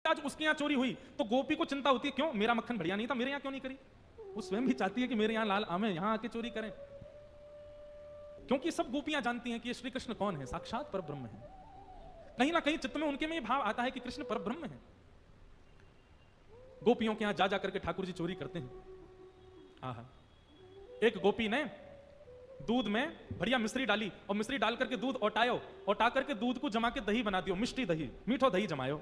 आज उसके यहाँ चोरी हुई तो गोपी को चिंता होती है, क्यों मेरा मक्खन बढ़िया नहीं था, मेरे यहाँ क्यों नहीं करी। वो स्वयं भी चाहती है कि मेरे यहाँ लाल आमे यहाँ आके चोरी करें, क्योंकि सब गोपियां जानती हैं कि श्री कृष्ण कौन है, साक्षात परब्रह्म है। कहीं ना कहीं चित्त में उनके में ये भाव आता है कि कृष्ण परब्रह्म है। गोपियों के यहां जा जाकर के ठाकुर जी चोरी करते हैं। आहा, एक गोपी ने दूध में बढ़िया मिश्री डाली और मिश्री डाल करके दूध ओटायो, ओटा करके दूध को जमा के दही बना दियो, मिष्टी दही, मीठो दही जमायो।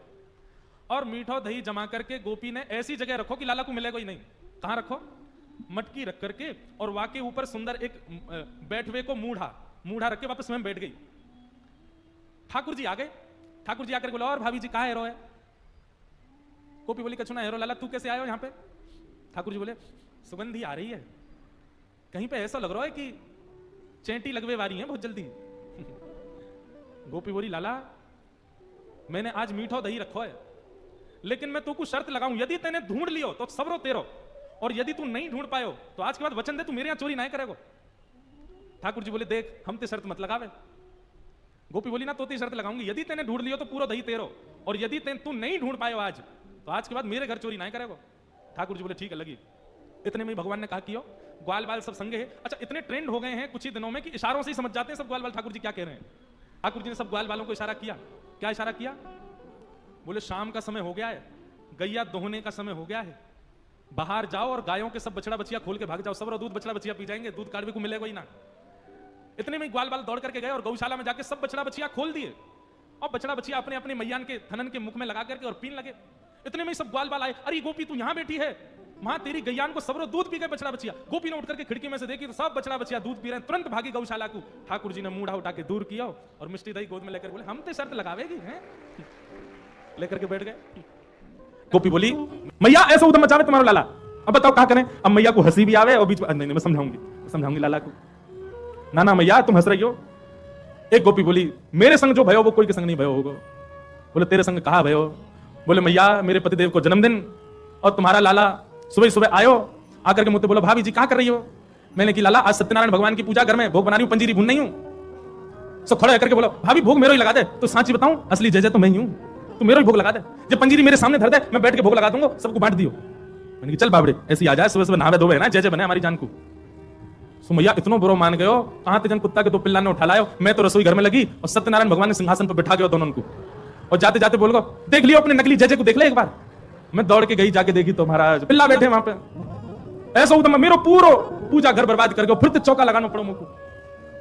और मीठो दही जमा करके गोपी ने ऐसी जगह रखो कि लाला को मिलेगा ही नहीं। कहां रखो, मटकी रख करके, और वाके ऊपर सुंदर एक बैठवे को मूढ़ा रख के वापस स्वयं बैठ गई। ठाकुर जी आ गए, ठाकुर जी आकर बोला, और भाभी जी कहां हेरो है। गोपी बोली, कछु ना हेरो लाला, तू कैसे आयो यहां पे। ठाकुर जी बोले, सुगंधी आ रही है, कहीं पे ऐसा लग रहा है कि चेंटी लगवे वाली है बहुत जल्दी। गोपी बोली, लाला मैंने आज मीठो दही रखो है, लेकिन मैं तू को शर्त लगाऊं, यदि तेने ढूंढ लियो तो सबरो तेरो, और यदि तू नहीं ढूंढ पायो तो आज के बाद वचन दे तू मेरे यहां चोरी नहीं करेगा। ठाकुर जी बोले, देख हम ते शर्त मत लगावे। गोपी बोली, ना तो शर्त लगाऊंगी, यदि तेने ढूंढ लियो तो पूरा दही तेरो, और यदि तू नहीं ढूंढ पायो आज तो आज के बाद मेरे घर चोरी नहीं करेगा। ठाकुर जी बोले, ठीक है लगी। इतने में भगवान ने कहा कियो, ग्वाल बाल सब संगे है। अच्छा, इतने ट्रेंड हो गए हैं कुछ ही दिनों में कि इशारों से ही समझ जाते हैं सब ग्वाल बाल ठाकुर जी क्या कह रहे हैं। ठाकुर जी ने सब ग्वाल बालों को इशारा किया। क्या इशारा किया, बोले शाम का समय हो गया है, गैया दोहने का समय हो गया है, बाहर जाओ और गायों के सब बछड़ा बछिया खोल के भाग जाओ, सब दूध बछड़ा बछिया पी जाएंगे, दूध काड़वे को मिलेगा ही ना। इतने में ग्वाल बाल दौड़ करके गए और गौशाला में जाके सब बछड़ा बछिया खोल दिए, और बछड़ा बछिया अपने अपने मैयान के थनन के मुख में लगा करके और पीन लगे। इतने में सब ग्वाल बाल आए, अरे गोपी तू यहां बैठी है, वहां तेरी गैयान को सबरो दूध पी गए बछड़ा बछिया। गोपी ने उठ करके खिड़की में से देखी तो सब बछड़ा बछिया दूध पी रहे हैं, तुरंत भागी गौशाला को। ठाकुर जी ने मूढ़ा उठा के दूर किया और मिष्टी दही गोद में लेकर बोले, हम तो शर्त लगावेगी हैं, लेकर के बैठ गए। गोपी बोली, मैया ऐसा उधम मचावे तुम्हारा लाला, अब बताओ क्या करें। अब मैया को हंसी भी आवे और बीच में, नहीं मैं समझाऊंगी लाला को। ना मैया तुम हंस रही हो। एक गोपी बोली, मेरे संग जो भयो वो कोई के संग नहीं भयो होगा। बोले, तेरे संग कहा भयो। बोले, मैया मेरे पतिदेव को जन्मदिन, और तुम्हारा लाला सुबह सुबह आयो, आकर के मुझसे बोला, भाभी जी क्या कर रही हो। मैंने कि लाला आज सत्यनारायण भगवान की पूजा घर में भोग बना रही हूं, पंजीरी भून नहीं हूं। सो खड़ा करके बोला, भाभी भोग मेरे ही लगा दे। तो सांची बताऊं, असली जय जय तो मैं ही हूं, तू मेरे ही भोग लगा दे। जब पंजीरी मेरे सामने धर दे, मैं बैठ के भोग लगा दूंगा, सबको बांट दियो। मैंने कि चल बाबड़े ऐसी आ जाए, सुबह सुबह नहावे धोवे ना, जय जय बने हमारी जान को। सो मैया इतनो बुरो मान गयो, कहां ते जन कुत्ता के तो पिल्ला ने उठा लायो। मैं तो रसोई घर में लगी और सत्यनारायण भगवान ने सिंहासन पर बैठा गया दोनों को, और जाते जाते बोल गो, देख लियो अपने नकली जय जय को, देख ले एक बार। मैं दौड़ के गई, जाके देखी तो महाराज पिल्ला बैठे वहां पे। ऐसा होता मेरो पूरा पूजा घर बर्बाद करके फिर तो चौका लगाना पड़ो मुझको।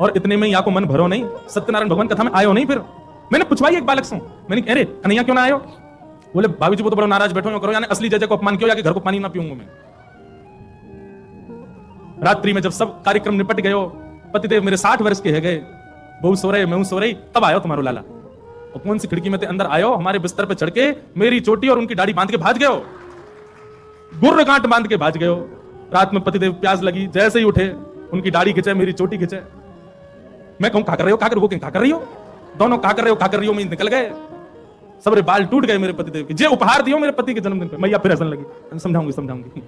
और इतने में यहाँ को मन भरो नहीं, सत्यनारायण भगवान कथा में आयो नहीं। फिर मैंने पूछवाई एक बालक से, मैंने अरे कन्हैया क्यों ना आयो। बोले, भाभी जी वो तो बड़ा नाराज बैठो करो, यानी असली जय जय को अपमान किया, घर को पानी ना पीऊंगा मैं। रात्रि में जब सब कार्यक्रम निपट गयो, पतिदेव मेरे 60 वर्ष के है गए, बहू सो रहे मैं सो रही, तब आयो तुम्हारो लाला। और कौन सी खिड़की में ते अंदर आयो, हमारे बिस्तर पे चढ़ के मेरी चोटी और उनकी दाढ़ी बांध के भाज गयो, गुर्र गांठ बांध के भाज गयो। रात में पतिदेव प्यास लगी, जैसे ही उठे उनकी दाढ़ी खिंचे, मेरी चोटी खिंचे। मैं कहूं क्या कर रहे हो, क्या कर, वो क्या कर रही हो, दोनों क्या कर रहे हो, क्या कर रही हो, मैं निकल गए। सबरे बाल टूट गए मेरे पतिदेव के, जे उपहार दियो मेरे पति के जन्मदिन पे। मैया फिर हंसने लगी, समझाऊंगी।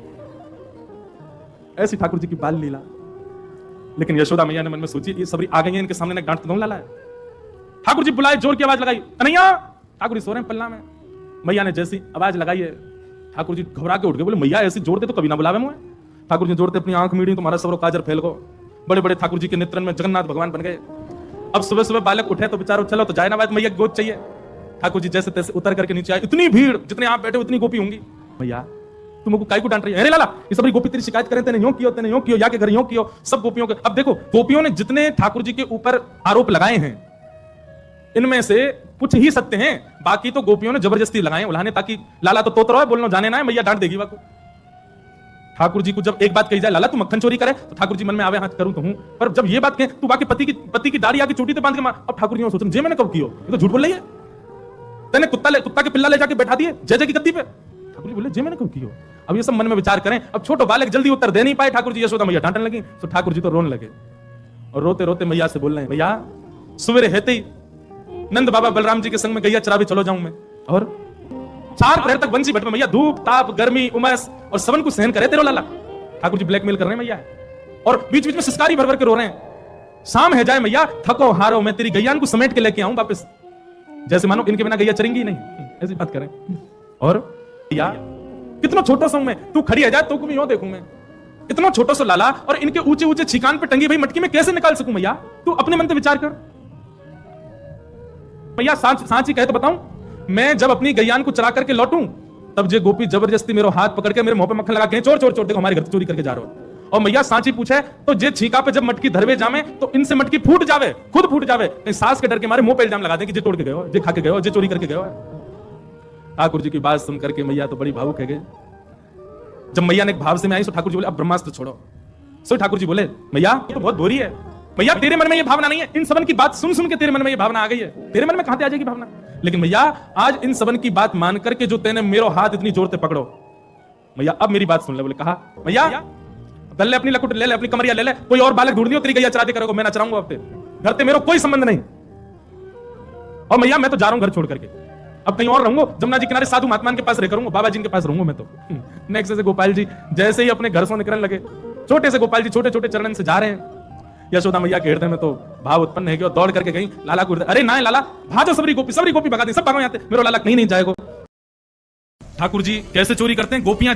ऐसी ठाकुर जी की बाल लीला। लेकिन यशोदा मैया ने मन में सोची, ये सबरी आ गई है, इनके सामने डांट तो लाला है। ठाकुर जी बुलाए, जोर की आवाज लगाई, कन्हैया। ठाकुर जी सो रहे हैं पल्ला में। मैया ने जैसी आवाज लगाई है, ठाकुर जी घबरा के उठ गए। बोले, मैया ऐसी जोर दे तो कभी ना बुलावे मुझे। ठाकुर जी जोड़ते अपनी आंख मीड़ी, तुम्हारा सबरो काजर फैल गो। बड़े बड़े ठाकुर जी के नेत्रन में जगन्नाथ भगवान बन गए। अब सुबह सुबह बालक उठे तो बेचारो चलो तो जाए ना, बात मैया गोद चाहिए। ठाकुर जी जैसे तैसे उतर करके नीचे आए, इतनी भीड़, जितने आप बैठे उतनी गोपी होंगी। मैया तुमको काई को डांट रही है, अरे लाला ये सब गोपी तेरी शिकायत करें, तेने यूं कियो, या के घर यूं कियो, सब गोपियों के। अब देखो गोपियों ने जितने ठाकुर जी के ऊपर आरोप लगाए हैं, इनमें से कुछ ही सत्य हैं, बाकी तो गोपियों ने जबरदस्ती लगाए उल्हाने, ताकि लाला तो तोतरो है, बोलना जाने ना है, मैया डांट देगी वाको। ठाकुर जी को जब एक बात कही जाए, लाला तू मक्खन चोरी करे, तो ठाकुर जी मन में आवे, हाथ करूं तो हूं, पर जब ये बात कहे तू बाकी पति की दाढ़ी आके चोटी तो बांध के मार, अब ठाकुर जी सोचन जे मैंने कब कियो, ये तो झूठ बोल रही है, तेने कुत्ता के पिल्ला ले जाके बैठा दिए जय जय की गद्दी पे। ठाकुर जी बोले, जे मैंने कब कियो। अब ये सब मन में विचार करें। अब छोटो बालक जल्दी उत्तर दे नहीं पाए, ठाकुर जी यशोदा मैया डांटने लगी, तो ठाकुर जी तो रोने लगे, और रोते रोते मैया से बोल रहे हैं, भैया सवेरे हेते ही नंद बाबा बलराम जी के संग में गैया चरावे चलो जाऊं मैं, और 4 प्रहर तक बंसी भट में मैया धूप ताप गर्मी उमस और सबन को सहन करे तेरो लाला। ठाकुर जी ब्लैकमेल कर रहे हैं मैया, और बीच बीच में सिसकारी भर भर के रो रहे हैं। शाम है जाए मैया, थको हारो, मैं तेरी गैयान को समेट के लेके आऊं वापस, जैसे मानो इनके बिना गैया चरेंगी नहीं, ऐसी बात करें। और या कितना छोटा सा हूं मैं, तू खड़ी है जा तो भी यूं देखूं मैं, इतना छोटा सा लाला, और इनके ऊंचे ऊंचे छिकान पे टंगी भाई मटकी में कैसे निकाल सकूं मैया? तू अपने मन से विचार कर मैया। सांची कहे तो बताऊं, मैं जब अपनी गैयान को चला करके लौटूं तब जे गोपी जबरदस्ती मेरा हाथ पकड़ के मेरे मुंह पे मक्खन लगा के चोर चोर चोर, देखो हमारे घर से चोरी करके जा रहे हो। और मैया सांची पूछे तो जे छीका पे जब मटकी धरवे जामे तो इनसे मटकी फूट जावे, खुद फूट जावे, कहीं सास के डर के मारे मुंह पे इल्जाम लगा दे कि जे तोड़ के गए हो, जे खा के गए हो, जे चोरी करके गए हो। ठाकुर जी की बात सुन करके मैया तो बड़ी भावुक है गई। जब मैया ने एक भाव से में आई तो ठाकुर जी बोले अब ब्रह्मास्त्र छोड़ो। सो ठाकुर जी बोले मैया ये तो बहुत बोरी है, मैया तेरे मन में ये भावना नहीं है, इन सबन की बात सुन सुन के तेरे मन में ये भावना आ गई है, तेरे मन में कहां से आ जाएगी भावना? लेकिन मैया आज इन सबन की बात मान करके जो तेने मेरो हाथ इतनी जोर से पकड़ो, मैया अब मेरी बात सुन ले। बोले कहा मैया ले अपनी लकुट ले ले, अपनी कमरिया ले ले, कोई और बालक ढूंढ दियो, तेरी गैया चराते करोगे, मैं ना चराऊंगा अब घर से मेरा कोई संबंध नहीं। और मैया मैं तो जा रहा हूं घर छोड़ करके, अब कहीं और रहूंगा, जमुना जी किनारे साधु महात्मा के पास रह करूंगा, बाबा जी के पास रहूंगा मैं तो। नेक्स्ट से गोपाल जी जैसे ही अपने घर से निकलने लगे, छोटे से गोपाल जी छोटे छोटे चरण से जा रहे हैं, यशोदा मैया के हृदय में तो भाव उत्पन्न है कि दौड़ करके गई लाला को, अरे ना लाला भाजो, सबरी गोपी भगा दी, सब भागो यहाँ, मेरा लाला कहीं नहीं जाएगा। ठाकुर जी कैसे चोरी करते हैं, गोपियां